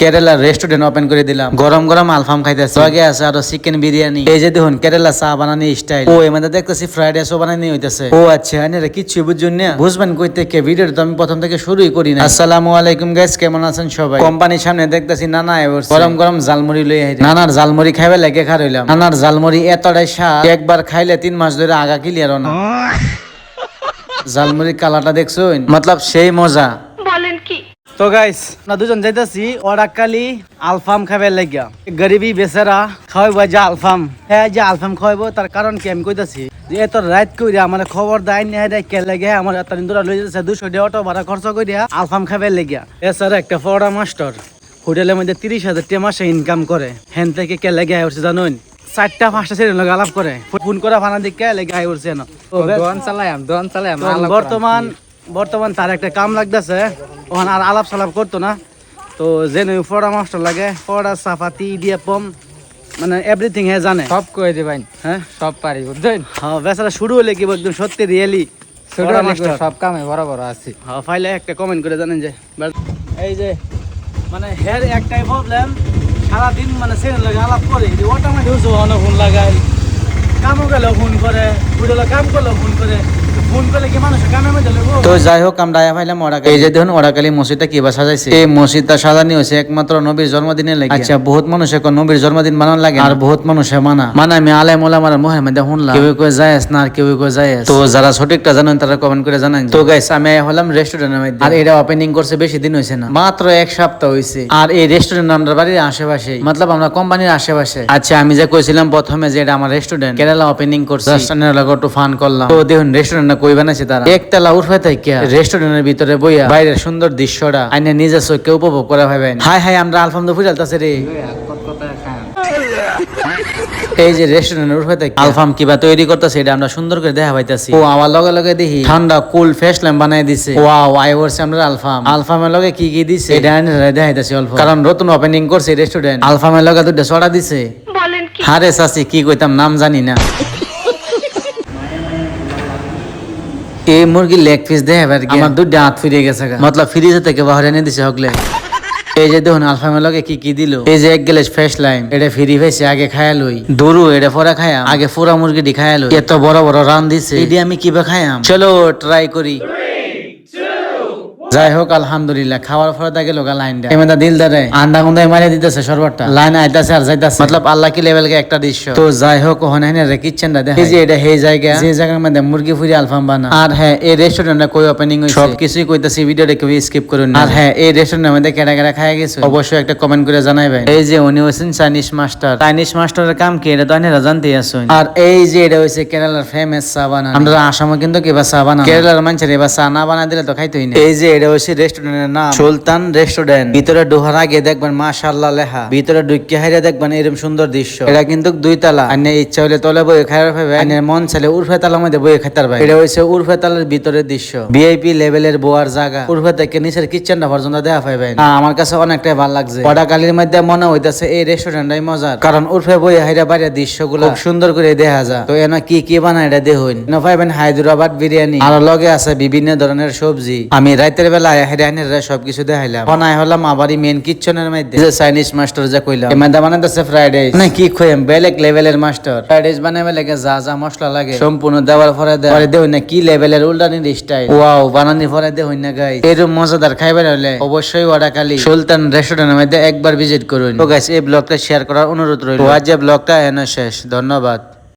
কেরালার restaurant open করে দিলাম। গরম গরম আলফাম খাইতেছে, আগে আছে আরো চিকেন বিরিয়ানি। এই যে দেখুন কেরালা চা বানানি স্টাইল। ও এমন দেখতেছি ফ্রাইড রাইসও বানানি হইতেছে। ও আচ্ছা এরা কিচ্ছু বুঝুন না, বুঝবেন কইতে কে। ভিডিওটা তো আমি প্রথম থেকে শুরুই করি না। আসসালামু আলাইকুম গাইস, কেমন আছেন সবাই? কোম্পানির সামনে দেখতেছি নানা গরম গরম জালমুড়ি লই আইছে। নানার জালমুড়ি খাইবে লেগে খার হইলাম। নানার জালমুড়ি এতটাই স্বাদ, একবার খাইলে 3 মাস ধরে আগা ক্লিয়ার না। জালমুড়ির কালারটা দেখছুন, মতলব সেই মজা। তো গাইস না দুজন যাইতাছি ওরাকালি আলফাম খাইবার লাগিয়া। গরিবি বেচারা খাওয়াইব যে আলফাম, হ্যাঁ যে আলফাম খাওয়াইব তার কারণ কি আমি কইতাছি যে এত রাত কইরা আমার খবর দেয় না দেয় কে লাগে আমার এত নিন্দরা লই যাচ্ছে 200 টাকা অটো ভাড়া খরচ কইরা আলফাম খাইবার লাগিয়া। এছাড়া একটা পড়া মাস্টার হোটেলের মধ্যে 30,000 টাকা মাসে ইনকাম করে, হেন থেকে কে লাগে হচ্ছে জানুন 4টা 5টা ছেলে লগে আলাপ করে ফোন করা ফানা দিকে লেগে আই উঠছে না। দোয়ান চালাম বর্তমান তার একটা কাম লাগতেছে, ওখানে আর আলাপ সালাপ করতো না। তো যে পড়া মাস্টার লাগে, পড়া চাপাতি দিয়ে পম মানে এভরিথিং হে জানে, সব কই দিবেন। হ্যাঁ সব পারি বুঝছেন। হ্যাঁ বেচারা শুরু হলে কি একদম সত্যি রিয়েলি ছোট সব কামে বরাবর আছি। হ্যাঁ ফাইলে একটা কমেন্ট করে জানেন যে এই যে মানে হের একটাই প্রবলেম, সারাদিন মানে সে লাগে আলাপ করে অটোমেটিক ফোন লাগায়, কামও গেলেও ফোন করে, ভিডিও কাম করলেও ফোন করে। তো যাই হোক আমরা পাইলাম ওরাকালি। এই যে দেখুন ওরাকালি মসজিদটা কিবা সাজাইছে। এই মসজিদটা সাজানি হয়েছে একমাত্র নবীর জন্মদিনে লাগে। আচ্ছা বহুত মানুষ এখন নবীর জন্মদিন মানান লাগে, আর বহুত মানুষে মানে আমি আলেম ওলামার মুখের মধ্যে শুনলাম কেউ কই যায়স না আর কেউ কই যায়স। তো যারা সঠিকটা জানেন তারা কমেন্ট করে জানান। তো গাইস আমি হলাম রেস্টুরেন্টের মধ্যে, আর এটা ওপেনিং করছে বেশি দিন হয়েছে না, মাত্র 1 সপ্তাহ হয়েছে। আর এই রেস্টুরেন্ট আমরা বাড়ির আশেপাশে, মতলব আমরা কোম্পানির আশেপাশে। আচ্ছা আমি যে কইছিলাম প্রথমে যে এটা আমার রেস্টুরেন্ট, কেরালা ওপেনিং করছে, একটু ফান করলাম। তো দেখুন রেস্টুরেন্ট কই বানাইছে তারা, একতলা উঠে থেকে রেস্টুরেন্টের ভিতরে বইয়া বাইরের সুন্দর দৃশ্যটা আইনে নিজের চোখে উপভোগ করা ভাবেন। হাই হাই আমরা আলফাম তো ফুটালতাছে রে। এই যে রেস্টুরেন্টের উঠে থেকে আলফাম কিবা তৈরি করতেছে এটা আমরা সুন্দর করে দেখা পাইতাছি। ও আমার লগে লগে দেখি ঠান্ডা কুল ফ্রেশ ল্যাম্প বানাই দিছে। ওয়াও আই ওরছে আমরা আলফামের লগে কি কি দিছে এটা দেখাইতাছি অল্প, কারণ নতুন ওপেনিং করছে রেস্টুরেন্ট। আলফামের লগে দুটো সোডা দিছে। হারে চাচি কি কইতাম নাম জানি না। এই মুরগির লেগ পিস দেয় এবার আমার দুধ হাত ফিরে গেছে, মতলব ফ্রিজে থেকে বাহিরে এনে দিছে হকলে। এই যে দেখুন আলফামের লগে কি কি দিল। এই যে 1 গ্লাস ফ্রেশ লাইম, এটা ফ্রি হয়েছে, আগে খায়া লই। দুরু এটা পরে খায়া, আগে পুরা মুরগিটি খায়া লই। এত বড় বড় রান দিছে, এটি আমি কিবা খায়াম। চলো ট্রাই করি। যাই হোক আলহামদুলিল্লাহ খাওয়ার পরে থাকে লোকা লাইনটা এমন দিল দারে আন্ডা গুন্ডায় মারিয়ে দিতেছে সর্বটা, লাইন আইতাছে আর যাইতাছে, মতলব আল্লাহ কি লেভেল কে একটা দৃশ্য। তো যাই হোক ওখানে রে কিচেনটা দেখে, এই যে এটা সেই জায়গা যে জায়গার মধ্যে মুরগি ফুরি আলফাম বানা। আর হ্যাঁ এই রেস্টুরেন্টটা কই ওপেনিং হইছে সবকিছুই কইতাছি, ভিডিওটা কেউ স্কিপ করুন না। আর হ্যাঁ এই রেস্টুরেন্টের মধ্যে কেডা কেডা খায় গেছে অবশ্যই একটা কমেন্ট করে জানাইবেন। এই যে উনি হইছেন চাইনিজ মাস্টার। চাইনিজ মাস্টারের কাম কি এটা তো আপনারা জানতেই আছেন। আর এই যে এটা হইছে কেরালার ফেমাস চা বানা। আমরা আসামে কিন্তু কিবা চা বানা, কেরালার মানুষের এবার চা না বানা দিলে তো খাইতেই না। এই যে এটা হইছে রেস্টুরেন্ট নাম সুলতান রেস্টুরেন্ট। ভিতরে ঢোকার আগে দেখবেন মাশাআল্লাহ লেখা, ভিতরে ঢুকে হাইরে দেখবেন এরকম সুন্দর দৃশ্য। এটা কিন্তু 2 তলা, আইনে ইচ্ছা হলে তলে বই খাইতে পারবে, আইনে মন চাইলে উর্ফে তালার মধ্যে বই খাইতে পারবে। এটা হইছে উর্ফে তালার ভিতরের দৃশ্য, ভিআইপি লেভেলের বোয়ার জায়গা। উর্ফে থেকে নিচের কিচেনটা পর্যন্ত দেখা পাইবেন। আমার কাছে অনেকটাই ভালো লাগছে। ওয়াটাকালির মধ্যে মনে হইতাছে এই রেস্টুরেন্টটাই মজার, কারণ উর্ফে বই হাইরে বাইরে দৃশ্যগুলো খুব সুন্দর করে দেখা যায়। তো এনা কি কি বানায় এটা দেখুন। না পাইবেন হায়দ্রাবাদ বিরিয়ানি, আর লগে আছে বিভিন্ন ধরনের সবজি। আমি রাতের বেলা হাইরে আইনে সবকিছু দেখাইলাম। বানাই হলাম আবারই মেন কিচেনের মধ্যে যে চাইনিজ মাস্টার যা কইলাম, এই মধ্যে বানাইতেছে ফ্রাইড রাইস। না কি কইম বেলেগ লেভেলের মাস্টার। ফ্রাইড রাইস বানাইবে লাগে যা যা মশলা লাগে সম্পূর্ণ দেওয়ার পরে দেই না কি লেভেলের উল্টানির স্টাইল। ওয়াও বানানি পরে দেই না গাইস, এরকম মজাদার খাইবার হলে অবশ্যই ওয়াটাকালি সুলতান রেস্টুরেন্টের মধ্যে একবার ভিজিট করুন। তো গাইস এই ব্লগটা শেয়ার করার অনুরোধ রইল। আজ যে ব্লগটা এনে শেষ, ধন্যবাদ।